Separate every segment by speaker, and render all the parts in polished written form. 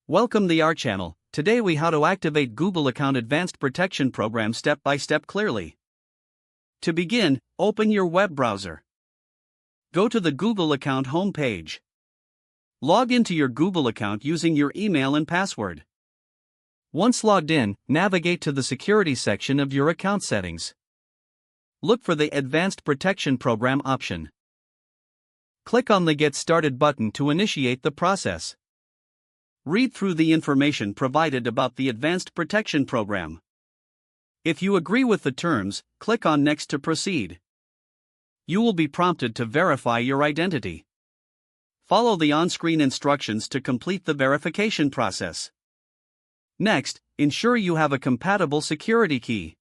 Speaker 1: Welcome to our channel. Today we how to activate Google Account Advanced Protection Program step by step clearly. To begin, open your web browser. Go to the Google account home page. Log into your Google account using your email and password. Once logged in, navigate to the security section of your account settings. Look for the Advanced Protection Program option. Click on the Get Started button to initiate the process. Read through the information provided about the Advanced Protection Program. If you agree with the terms, click on Next to proceed. You will be prompted to verify your identity. Follow the on-screen instructions to complete the verification process. Next, ensure you have a compatible security key.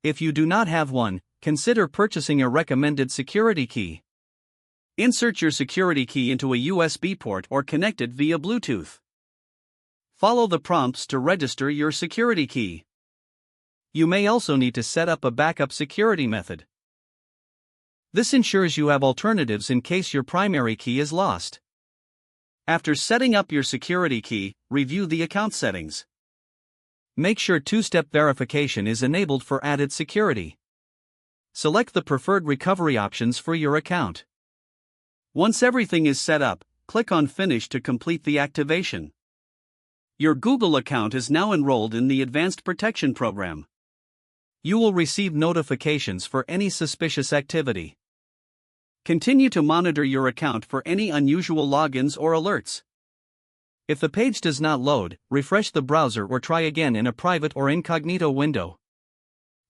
Speaker 1: If you do not have one, consider purchasing a recommended security key. Insert your security key into a USB port or connect it via Bluetooth. Follow the prompts to register your security key. You may also need to set up a backup security method. This ensures you have alternatives in case your primary key is lost. After setting up your security key, review the account settings. Make sure two-step verification is enabled for added security. Select the preferred recovery options for your account. Once everything is set up, click on Finish to complete the activation. Your Google account is now enrolled in the Advanced Protection Program. You will receive notifications for any suspicious activity. Continue to monitor your account for any unusual logins or alerts. If the page does not load, refresh the browser or try again in a private or incognito window.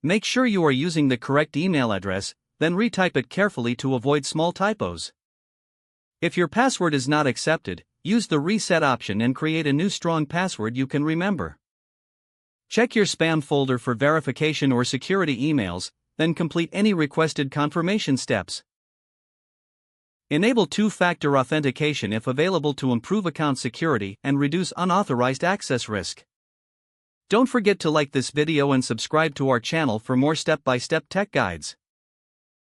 Speaker 1: Make sure you are using the correct email address, then retype it carefully to avoid small typos. If your password is not accepted, use the reset option and create a new strong password you can remember. Check your spam folder for verification or security emails, then complete any requested confirmation steps. Enable two-factor authentication if available to improve account security and reduce unauthorized access risk. Don't forget to like this video and subscribe to our channel for more step-by-step tech guides.